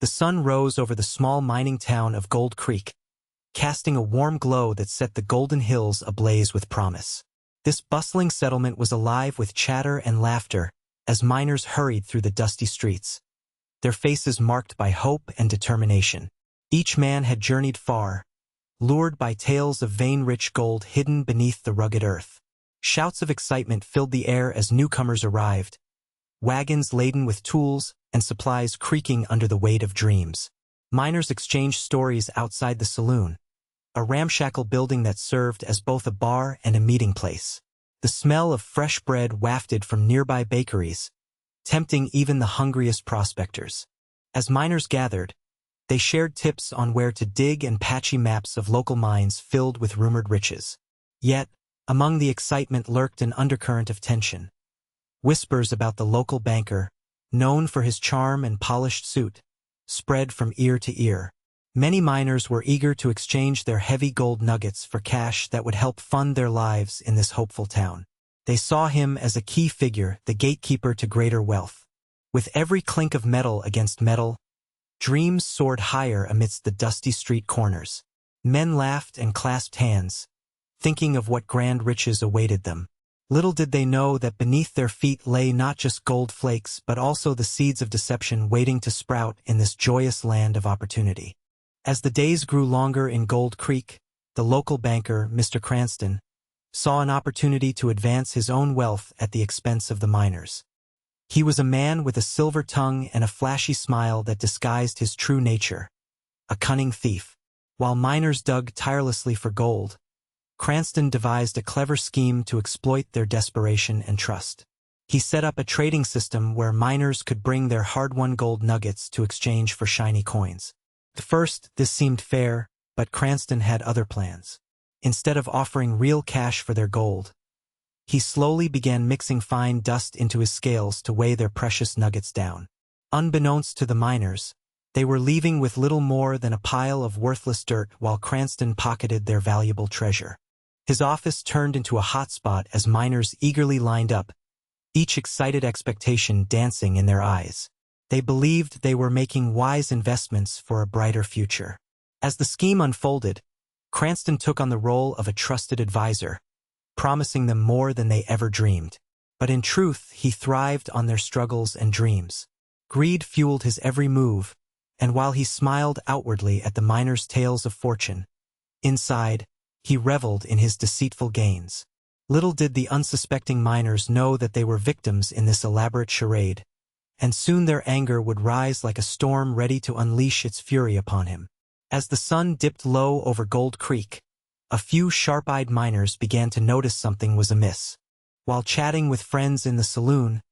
The sun rose over the small mining town of Gold Creek, casting a warm glow that set the golden hills ablaze with promise. This bustling settlement was alive with chatter and laughter as miners hurried through the dusty streets, their faces marked by hope and determination. Each man had journeyed far, lured by tales of vein-rich gold hidden beneath the rugged earth. Shouts of excitement filled the air as newcomers arrived, wagons laden with tools and supplies creaking under the weight of dreams. Miners exchanged stories outside the saloon, a ramshackle building that served as both a bar and a meeting place. The smell of fresh bread wafted from nearby bakeries, tempting even the hungriest prospectors. As miners gathered, they shared tips on where to dig and patchy maps of local mines filled with rumored riches. Yet, among the excitement lurked an undercurrent of tension. Whispers about the local banker, known for his charm and polished suit, spread from ear to ear. Many miners were eager to exchange their heavy gold nuggets for cash that would help fund their lives in this hopeful town. They saw him as a key figure, the gatekeeper to greater wealth. With every clink of metal against metal, dreams soared higher amidst the dusty street corners. Men laughed and clasped hands, thinking of what grand riches awaited them. Little did they know that beneath their feet lay not just gold flakes but also the seeds of deception waiting to sprout in this joyous land of opportunity. As the days grew longer in Gold Creek, the local banker, Mr. Cranston, saw an opportunity to advance his own wealth at the expense of the miners. He was a man with a silver tongue and a flashy smile that disguised his true nature, a cunning thief. While miners dug tirelessly for gold, Cranston devised a clever scheme to exploit their desperation and trust. He set up a trading system where miners could bring their hard-won gold nuggets to exchange for shiny coins. At first, this seemed fair, but Cranston had other plans. Instead of offering real cash for their gold, he slowly began mixing fine dust into his scales to weigh their precious nuggets down. Unbeknownst to the miners, they were leaving with little more than a pile of worthless dirt while Cranston pocketed their valuable treasure. His office turned into a hotspot as miners eagerly lined up, each excited expectation dancing in their eyes. They believed they were making wise investments for a brighter future. As the scheme unfolded, Cranston took on the role of a trusted advisor, promising them more than they ever dreamed. But in truth, he thrived on their struggles and dreams. Greed fueled his every move, and while he smiled outwardly at the miners' tales of fortune, inside, he reveled in his deceitful gains. Little did the unsuspecting miners know that they were victims in this elaborate charade, and soon their anger would rise like a storm ready to unleash its fury upon him. As the sun dipped low over Gold Creek, a few sharp-eyed miners began to notice something was amiss. While chatting with friends in the saloon,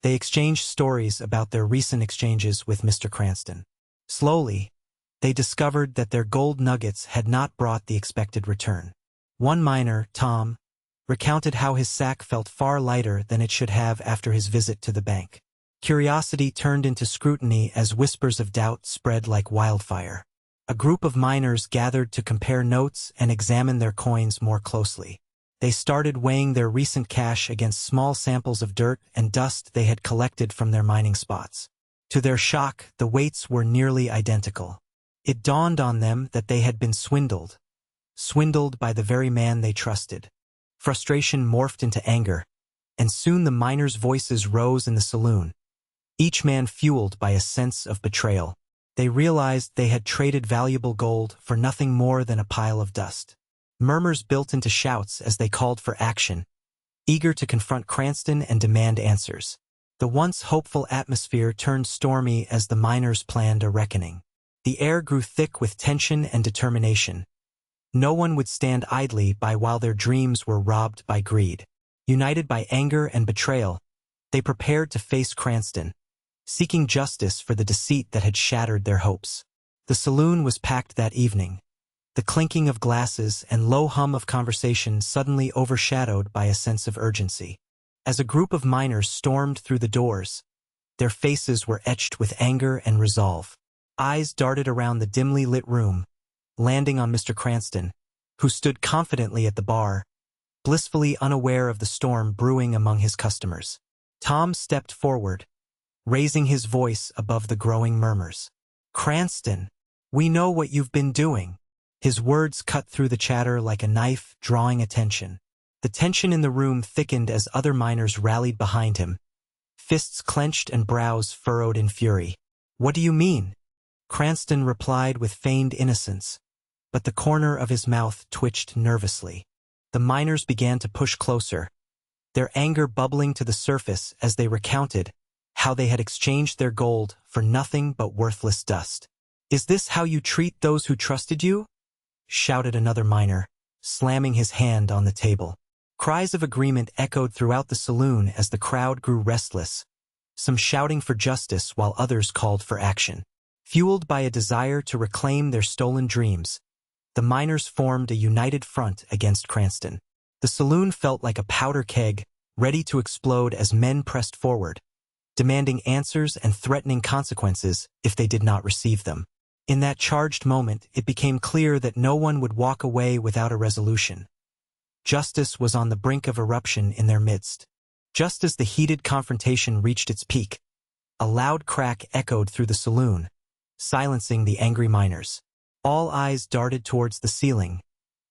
they exchanged stories about their recent exchanges with Mr. Cranston. Slowly, they discovered that their gold nuggets had not brought the expected return. One miner, Tom, recounted how his sack felt far lighter than it should have after his visit to the bank. Curiosity turned into scrutiny as whispers of doubt spread like wildfire. A group of miners gathered to compare notes and examine their coins more closely. They started weighing their recent cash against small samples of dirt and dust they had collected from their mining spots. To their shock, the weights were nearly identical. It dawned on them that they had been swindled by the very man they trusted. Frustration morphed into anger, and soon the miners' voices rose in the saloon, each man fueled by a sense of betrayal. They realized they had traded valuable gold for nothing more than a pile of dust. Murmurs built into shouts as they called for action, eager to confront Cranston and demand answers. The once hopeful atmosphere turned stormy as the miners planned a reckoning. The air grew thick with tension and determination. No one would stand idly by while their dreams were robbed by greed. United by anger and betrayal, they prepared to face Cranston, seeking justice for the deceit that had shattered their hopes. The saloon was packed that evening, the clinking of glasses and low hum of conversation suddenly overshadowed by a sense of urgency. As a group of miners stormed through the doors, their faces were etched with anger and resolve. Eyes darted around the dimly lit room, landing on Mr. Cranston, who stood confidently at the bar, blissfully unaware of the storm brewing among his customers. Tom stepped forward, raising his voice above the growing murmurs. "Cranston, we know what you've been doing." His words cut through the chatter like a knife, drawing attention. The tension in the room thickened as other miners rallied behind him, fists clenched and brows furrowed in fury. "What do you mean?" Cranston replied with feigned innocence, but the corner of his mouth twitched nervously. The miners began to push closer, their anger bubbling to the surface as they recounted how they had exchanged their gold for nothing but worthless dust. "Is this how you treat those who trusted you?" shouted another miner, slamming his hand on the table. Cries of agreement echoed throughout the saloon as the crowd grew restless, some shouting for justice while others called for action. Fueled by a desire to reclaim their stolen dreams, the miners formed a united front against Cranston. The saloon felt like a powder keg, ready to explode as men pressed forward, demanding answers and threatening consequences if they did not receive them. In that charged moment, it became clear that no one would walk away without a resolution. Justice was on the brink of eruption in their midst. Just as the heated confrontation reached its peak, a loud crack echoed through the saloon, silencing the angry miners. All eyes darted towards the ceiling,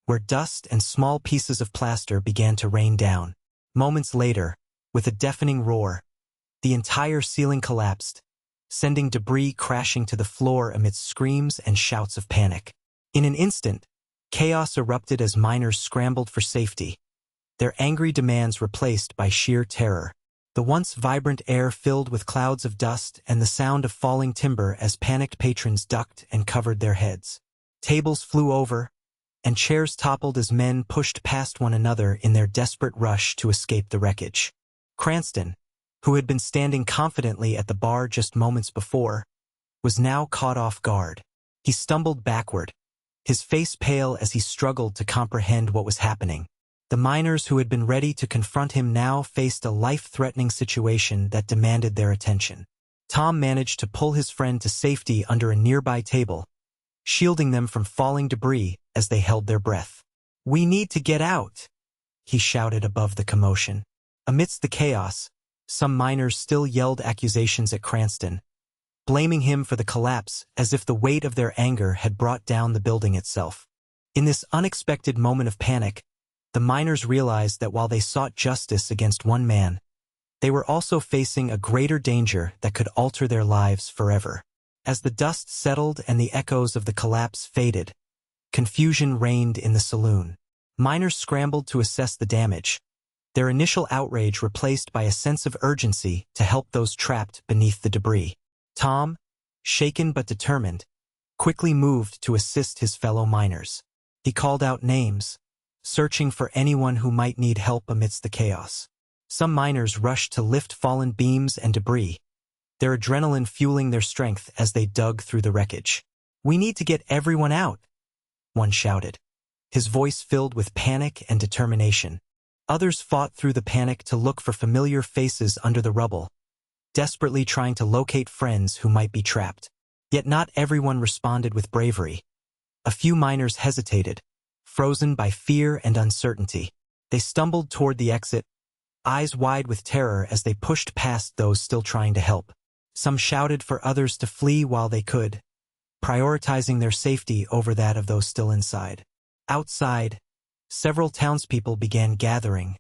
where dust and small pieces of plaster began to rain down. Moments later, with a deafening roar, the entire ceiling collapsed, sending debris crashing to the floor amidst screams and shouts of panic. In an instant, chaos erupted as miners scrambled for safety, their angry demands replaced by sheer terror. The once vibrant air filled with clouds of dust and the sound of falling timber as panicked patrons ducked and covered their heads. Tables flew over, and chairs toppled as men pushed past one another in their desperate rush to escape the wreckage. Cranston, who had been standing confidently at the bar just moments before, was now caught off guard. He stumbled backward, his face pale as he struggled to comprehend what was happening. The miners who had been ready to confront him now faced a life-threatening situation that demanded their attention. Tom managed to pull his friend to safety under a nearby table, shielding them from falling debris as they held their breath. "We need to get out," he shouted above the commotion. Amidst the chaos, some miners still yelled accusations at Cranston, blaming him for the collapse as if the weight of their anger had brought down the building itself. In this unexpected moment of panic, the miners realized that while they sought justice against one man, they were also facing a greater danger that could alter their lives forever. As the dust settled and the echoes of the collapse faded, confusion reigned in the saloon. Miners scrambled to assess the damage, their initial outrage replaced by a sense of urgency to help those trapped beneath the debris. Tom, shaken but determined, quickly moved to assist his fellow miners. He called out names, searching for anyone who might need help amidst the chaos. Some miners rushed to lift fallen beams and debris, their adrenaline fueling their strength as they dug through the wreckage. "We need to get everyone out," one shouted, his voice filled with panic and determination. Others fought through the panic to look for familiar faces under the rubble, desperately trying to locate friends who might be trapped. Yet not everyone responded with bravery. A few miners hesitated, frozen by fear and uncertainty. They stumbled toward the exit, eyes wide with terror as they pushed past those still trying to help. Some shouted for others to flee while they could, prioritizing their safety over that of those still inside. Outside, several townspeople began gathering,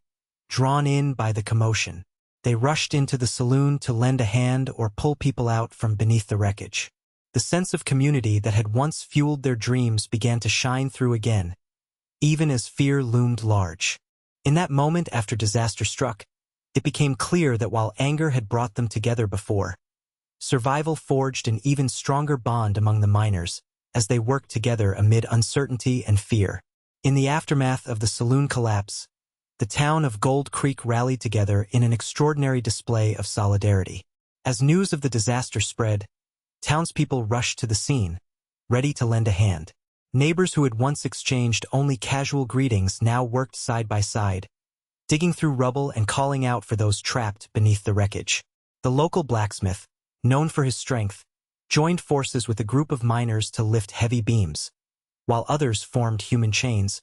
drawn in by the commotion. They rushed into the saloon to lend a hand or pull people out from beneath the wreckage. The sense of community that had once fueled their dreams began to shine through again, even as fear loomed large. In that moment after disaster struck, it became clear that while anger had brought them together before, survival forged an even stronger bond among the miners as they worked together amid uncertainty and fear. In the aftermath of the saloon collapse, the town of Gold Creek rallied together in an extraordinary display of solidarity. As news of the disaster spread, townspeople rushed to the scene, ready to lend a hand. Neighbors who had once exchanged only casual greetings now worked side by side, digging through rubble and calling out for those trapped beneath the wreckage. The local blacksmith, known for his strength, joined forces with a group of miners to lift heavy beams, while others formed human chains,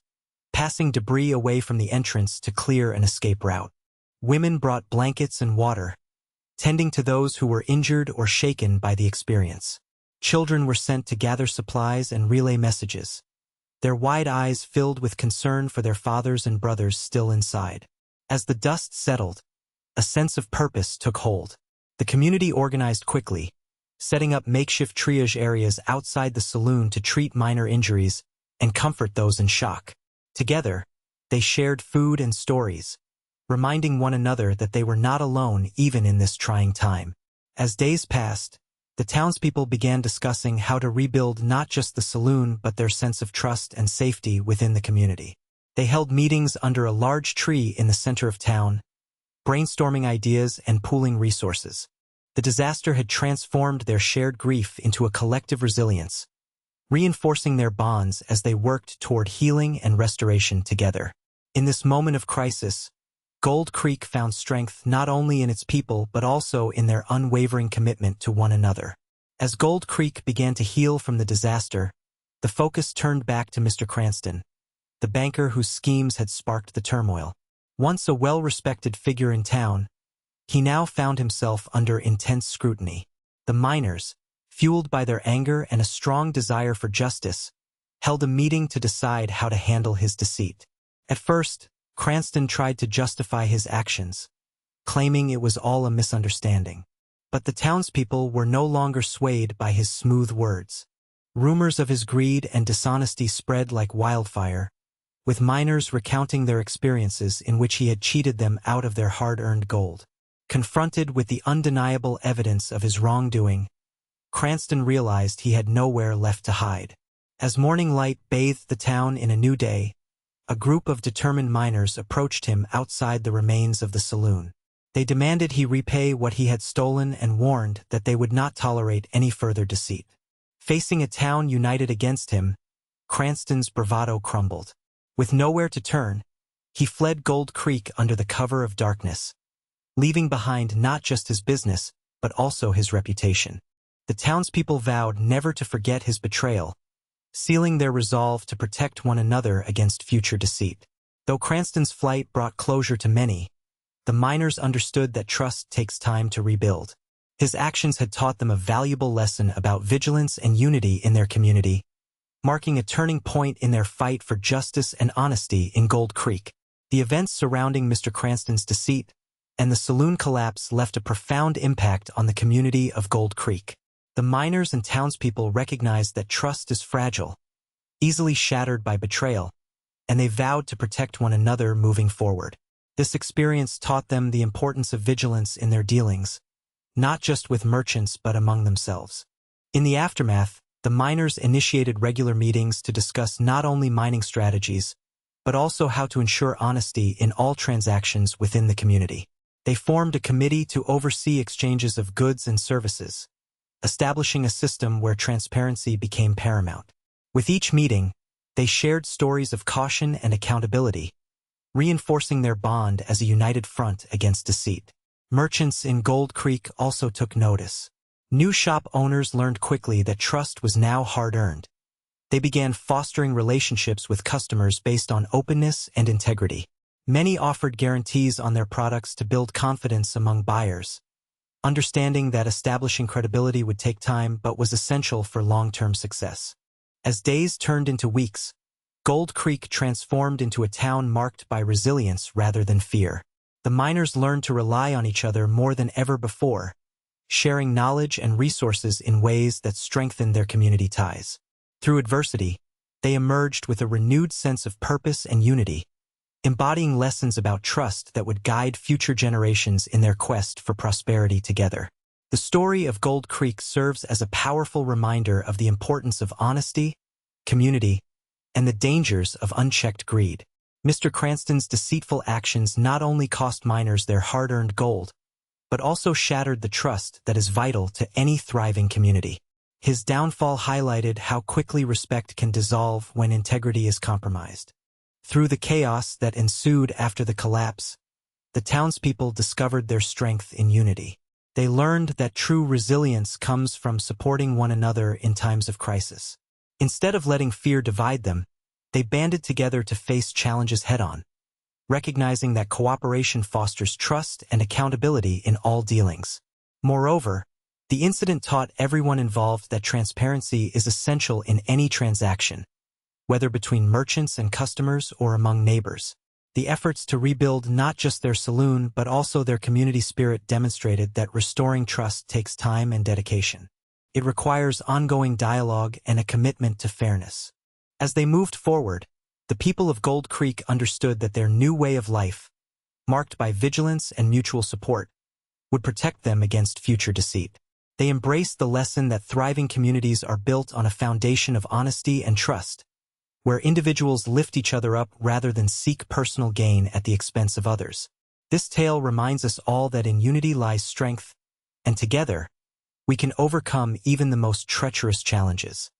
passing debris away from the entrance to clear an escape route. Women brought blankets and water, tending to those who were injured or shaken by the experience. Children were sent to gather supplies and relay messages, their wide eyes filled with concern for their fathers and brothers still inside. As the dust settled, a sense of purpose took hold. The community organized quickly, setting up makeshift triage areas outside the saloon to treat minor injuries and comfort those in shock. Together, they shared food and stories, reminding one another that they were not alone even in this trying time. As days passed, the townspeople began discussing how to rebuild not just the saloon but their sense of trust and safety within the community. They held meetings under a large tree in the center of town, brainstorming ideas and pooling resources. The disaster had transformed their shared grief into a collective resilience, reinforcing their bonds as they worked toward healing and restoration together. In this moment of crisis, Gold Creek found strength not only in its people but also in their unwavering commitment to one another. As Gold Creek began to heal from the disaster, the focus turned back to Mr. Cranston, the banker whose schemes had sparked the turmoil. Once a well-respected figure in town, he now found himself under intense scrutiny. The miners, fueled by their anger and a strong desire for justice, held a meeting to decide how to handle his deceit. At first, Cranston tried to justify his actions, claiming it was all a misunderstanding. But the townspeople were no longer swayed by his smooth words. Rumors of his greed and dishonesty spread like wildfire, with miners recounting their experiences in which he had cheated them out of their hard-earned gold. Confronted with the undeniable evidence of his wrongdoing, Cranston realized he had nowhere left to hide. As morning light bathed the town in a new day, a group of determined miners approached him outside the remains of the saloon. They demanded he repay what he had stolen and warned that they would not tolerate any further deceit. Facing a town united against him, Cranston's bravado crumbled. With nowhere to turn, he fled Gold Creek under the cover of darkness, leaving behind not just his business, but also his reputation. The townspeople vowed never to forget his betrayal, sealing their resolve to protect one another against future deceit. Though Cranston's flight brought closure to many, the miners understood that trust takes time to rebuild. His actions had taught them a valuable lesson about vigilance and unity in their community, marking a turning point in their fight for justice and honesty in Gold Creek. The events surrounding Mr. Cranston's deceit and the saloon collapse left a profound impact on the community of Gold Creek. The miners and townspeople recognized that trust is fragile, easily shattered by betrayal, and they vowed to protect one another moving forward. This experience taught them the importance of vigilance in their dealings, not just with merchants but among themselves. In the aftermath, the miners initiated regular meetings to discuss not only mining strategies, but also how to ensure honesty in all transactions within the community. They formed a committee to oversee exchanges of goods and services, establishing a system where transparency became paramount. With each meeting, they shared stories of caution and accountability, reinforcing their bond as a united front against deceit. Merchants in Gold Creek also took notice. New shop owners learned quickly that trust was now hard-earned. They began fostering relationships with customers based on openness and integrity. Many offered guarantees on their products to build confidence among buyers, understanding that establishing credibility would take time but was essential for long-term success. As days turned into weeks, Gold Creek transformed into a town marked by resilience rather than fear. The miners learned to rely on each other more than ever before, sharing knowledge and resources in ways that strengthened their community ties. Through adversity, they emerged with a renewed sense of purpose and unity, embodying lessons about trust that would guide future generations in their quest for prosperity together. The story of Gold Creek serves as a powerful reminder of the importance of honesty, community, and the dangers of unchecked greed. Mr. Cranston's deceitful actions not only cost miners their hard-earned gold, but also shattered the trust that is vital to any thriving community. His downfall highlighted how quickly respect can dissolve when integrity is compromised. Through the chaos that ensued after the collapse, the townspeople discovered their strength in unity. They learned that true resilience comes from supporting one another in times of crisis. Instead of letting fear divide them, they banded together to face challenges head-on, recognizing that cooperation fosters trust and accountability in all dealings. Moreover, The incident taught everyone involved that transparency is essential in any transaction, whether between merchants and customers or among neighbors. The efforts to rebuild not just their saloon but also their community spirit demonstrated that restoring trust takes time and dedication. It requires ongoing dialogue and a commitment to fairness. As they moved forward, the people of Gold Creek understood that their new way of life, marked by vigilance and mutual support, would protect them against future deceit. They embraced the lesson that thriving communities are built on a foundation of honesty and trust, where individuals lift each other up rather than seek personal gain at the expense of others. This tale reminds us all that in unity lies strength, and together, we can overcome even the most treacherous challenges.